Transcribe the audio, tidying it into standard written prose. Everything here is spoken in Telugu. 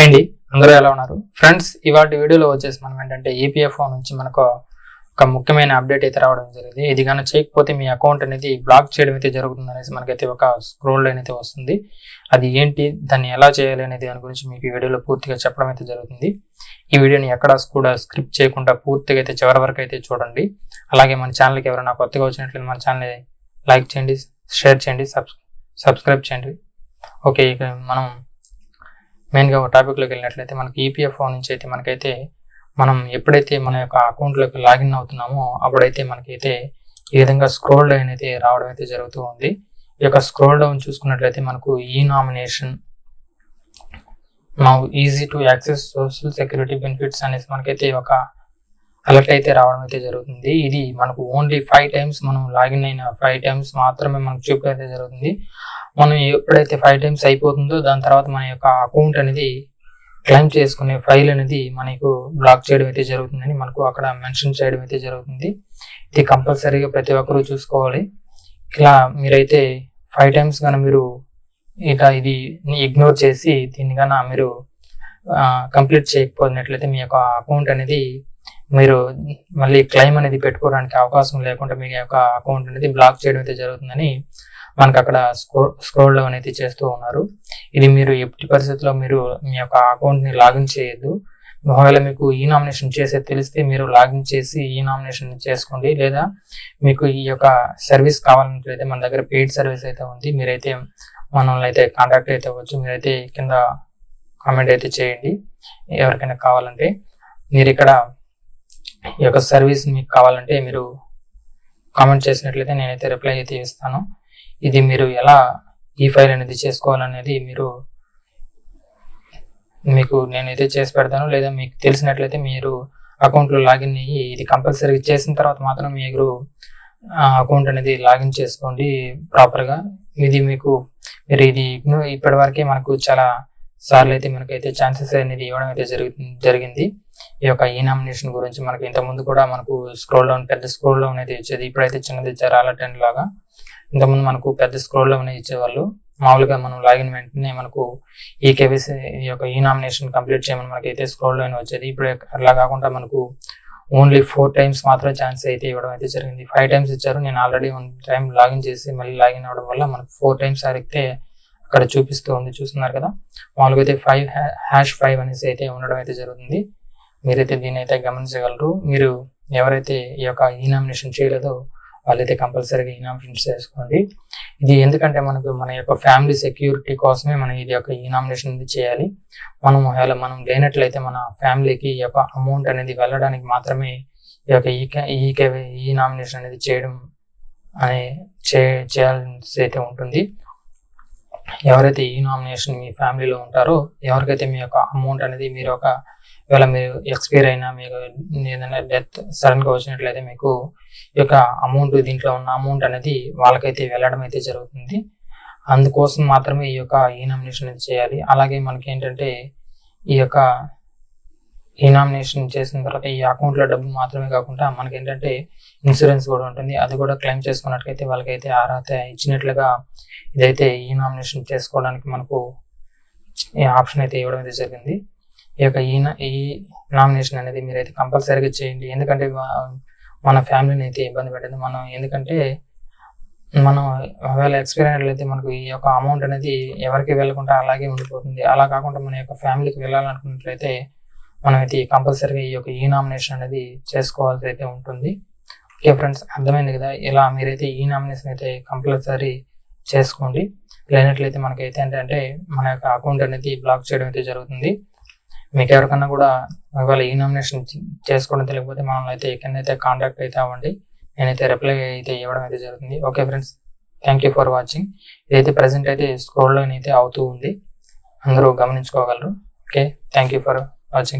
హాయ్ అండి, అందరూ ఎలా ఉన్నారు ఫ్రెండ్స్? ఇవాటి వీడియోలో వచ్చేసి మనం ఏంటంటే ఈపీఎఫ్ఓ నుంచి మనకు ఒక ముఖ్యమైన అప్డేట్ అయితే రావడం జరిగింది. ఇది కానీ చేయకపోతే మీ అకౌంట్ అనేది బ్లాక్ చేయడం అయితే జరుగుతుంది అనేసి మనకైతే ఒక స్క్రోల్ లైన్ అయితే వస్తుంది. అది ఏంటి, దాన్ని ఎలా చేయాలి అనేది దాని గురించి మీకు ఈ వీడియోలో పూర్తిగా చెప్పడం అయితే జరుగుతుంది. ఈ వీడియోని ఎక్కడా కూడా స్క్రిప్ట్ చేయకుండా పూర్తిగా అయితే చివరి వరకు అయితే చూడండి. అలాగే మన ఛానల్కి ఎవరైనా కొత్తగా వచ్చినట్లయితే మన ఛానల్ని లైక్ చేయండి, షేర్ చేయండి, సబ్స్క్రైబ్ చేయండి. ఓకే, ఇక మనం మెయిన్గా ఒక టాపిక్లోకి వెళ్ళినట్లయితే మనకి ఈపీఎఫ్ఓ నుంచి అయితే మనకైతే మనం ఎప్పుడైతే మన యొక్క అకౌంట్లోకి లాగిన్ అవుతున్నామో అప్పుడైతే మనకైతే ఈ విధంగా స్క్రోల్ డౌన్ అయితే రావడం అయితే జరుగుతూ ఉంది. ఈ యొక్క స్క్రోల్ డౌన్ చూసుకున్నట్లయితే మనకు ఈ nomination easy to access social security benefits అనేసి మనకైతే ఒక అలర్ట్ అయితే రావడం అయితే జరుగుతుంది. ఇది మనకు ఓన్లీ 5 times మనం లాగిన్ అయిన 5 times మాత్రమే మనకు చూపడం అయితే జరుగుతుంది. మనం ఎప్పుడైతే 5 times అయిపోతుందో దాని తర్వాత మన యొక్క అకౌంట్ అనేది క్లెయిమ్ చేసుకునే ఫైల్ అనేది మనకు బ్లాక్ చేయడం అయితే జరుగుతుందని మనకు అక్కడ మెన్షన్ చేయడం అయితే జరుగుతుంది. ఇది కంపల్సరీగా ప్రతి ఒక్కరూ చూసుకోవాలి. ఇలా మీరైతే 5 times కానీ మీరు ఇది ఇగ్నోర్ చేసి దీన్ని కానీ మీరు కంప్లీట్ చేయకపోయినట్లయితే మీ యొక్క అకౌంట్ అనేది మీరు మళ్ళీ క్లెయిమ్ అనేది పెట్టుకోవడానికి అవకాశం లేకుండా మీ యొక్క అకౌంట్ అనేది బ్లాక్ చేయడం అయితే జరుగుతుందని మనకు అక్కడ స్క్రోల్ డౌన్ అయితే చేస్తూ ఉన్నారు. ఇది మీరు ఎట్టి పరిస్థితుల్లో మీరు మీ యొక్క అకౌంట్ని లాగిన్ చేయొద్దు. ఒకవేళ మీకు ఈ నామినేషన్ చేసేది తెలిస్తే మీరు లాగిన్ చేసి ఈ నామినేషన్ చేసుకోండి. లేదా మీకు ఈ యొక్క సర్వీస్ కావాలన్నట్లయితే మన దగ్గర పెయిడ్ సర్వీస్ అయితే ఉంది. మీరైతే మనల్ని అయితే కాంటాక్ట్ అయితే అవ్వచ్చు. మీరైతే కింద కామెంట్ అయితే చేయండి ఎవరికైనా కావాలంటే. మీరు ఇక్కడ ఈ యొక్క సర్వీస్ మీకు కావాలంటే మీరు కామెంట్ చేసినట్లయితే నేనైతే రిప్లై అయితే ఇస్తాను. ఇది మీరు ఎలా ఈ ఫైల్ అనేది చేసుకోవాలనేది మీకు నేనైతే చేసి పెడతాను. లేదా మీకు తెలిసినట్లయితే మీరు అకౌంట్లో లాగిన్ అయ్యి ఇది కంపల్సరీగా చేసిన తర్వాత మాత్రం మీరు అకౌంట్ అనేది లాగిన్ చేసుకోండి ప్రాపర్గా. ఇది మీరు ఇది ఇప్పటి వరకే మనకు చాలా సార్లు అయితే మనకైతే ఛాన్సెస్ అనేది ఇవ్వడం అయితే జరిగింది. ఈ యొక్క ఈ నామినేషన్ గురించి మనకి ఇంతకుముందు కూడా మనకు స్క్రోల్ డౌన్ పెద్ద స్క్రోల్ డౌన్ అయితే ఇచ్చేది. ఇప్పుడైతే చిన్నది ఇచ్చారు అలర్ట్ అండ్ లాగా. ఇంతకుముందు మనకు పెద్ద స్క్రోల్ డౌన్ ఇచ్చేవాళ్ళు. మామూలుగా మనం లాగిన్ వెంటనే మనకు ఈ కేవైసీ ఈ యొక్క ఈ నామినేషన్ కంప్లీట్ చేయమని మనకైతే స్క్రోల్ డౌన్ వచ్చేది. ఇప్పుడు అలా కాకుండా మనకు ఓన్లీ 4 times మాత్రమే ఛాన్స్ అయితే ఇవ్వడం అయితే జరిగింది. 5 times ఇచ్చారు. నేను ఆల్రెడీ 1 time లాగిన్ చేసి మళ్ళీ లాగిన్ అవ్వడం వల్ల మనకు 4 times అరిగితే అక్కడ చూపిస్తూ ఉంది, చూస్తున్నారు కదా. మామూలుగా అయితే 5 అనేసి అయితే ఉండడం అయితే జరుగుతుంది. మీరైతే దీన్ని అయితే గమనించగలరు. మీరు ఎవరైతే ఈ యొక్క ఈ నామినేషన్ చేయలేదో వాళ్ళైతే కంపల్సరీగా ఈ నామినేషన్ చేసుకోండి. ఇది ఎందుకంటే మనకు మన యొక్క ఫ్యామిలీ సెక్యూరిటీ కోసమే మనం ఇది యొక్క ఈ నామినేషన్ చేయాలి. ఒకవేళ మనం లేనట్లయితే మన ఫ్యామిలీకి ఈ యొక్క అమౌంట్ అనేది వెళ్ళడానికి మాత్రమే ఈ యొక్క ఈ నామినేషన్ అనేది చేయడం చేయాల్సి అయితే ఉంటుంది. ఎవరైతే ఈ నామినేషన్ మీ ఫ్యామిలీలో ఉంటారో ఎవరికైతే మీ యొక్క అమౌంట్ అనేది ఒకవేళ మీరు ఎక్స్పైర్ అయినా మీకు ఏదైనా డెత్ సడన్గా వచ్చినట్లయితే మీకు ఈ యొక్క అమౌంట్ దీంట్లో ఉన్న అమౌంట్ అనేది వాళ్ళకైతే వెళ్ళడం అయితే జరుగుతుంది. అందుకోసం మాత్రమే ఈ యొక్క ఈ నామినేషన్ అనేది చేయాలి. అలాగే మనకి ఏంటంటే ఈ యొక్క ఈ నామినేషన్ చేసిన తర్వాత ఈ అకౌంట్లో డబ్బు మాత్రమే కాకుండా మనకి ఏంటంటే ఇన్సూరెన్స్ కూడా ఉంటుంది. అది కూడా క్లెయిమ్ చేసుకున్నట్లయితే వాళ్ళకైతే అర్హత ఇచ్చినట్లుగా ఇదైతే ఈ నామినేషన్ చేసుకోవడానికి మనకు ఆప్షన్ అయితే ఇవ్వడం అయితే జరిగింది. ఈ యొక్క ఈ నామినేషన్ అనేది మీరైతే కంపల్సరీగా చేయండి. ఎందుకంటే మన ఫ్యామిలీని అయితే ఇబ్బంది పెట్టదు. ఎందుకంటే మనం ఒకవేళ ఎక్స్పైర్ అయినట్లయితే మనకు ఈ యొక్క అమౌంట్ అనేది ఎవరికి వెళ్ళకుండా అలాగే ఉండిపోతుంది. అలా కాకుండా మన యొక్క ఫ్యామిలీకి వెళ్ళాలనుకున్నట్లయితే మనమైతే కంపల్సరీగా ఈ యొక్క ఈ నామినేషన్ అనేది చేసుకోవాల్సి అయితే ఉంటుంది. ఓకే ఫ్రెండ్స్, అర్థమైంది కదా. ఇలా మీరైతే ఈ నామినేషన్ అయితే కంపల్సరీ చేసుకోండి. లేనట్లయితే మనకైతే ఏంటంటే మన యొక్క అకౌంట్ అనేది బ్లాక్ చేయడం అయితే జరుగుతుంది. మీకు ఎవరికన్నా కూడా ఒకవేళ ఈ నామినేషన్ చేసుకోవడం తెలియకపోతే మనల్ని అయితే కిందైతే కాంటాక్ట్ అయితే అవ్వండి. నేనైతే రిప్లై అయితే ఇవ్వడం అయితే జరుగుతుంది. Okay friends, thank you for watching. ఇదైతే ప్రజెంట్ అయితే స్క్రోల్ డౌన్ అయితే అవుతూ ఉంది, అందరూ గమనించుకోగలరు. Okay, thank you for watching.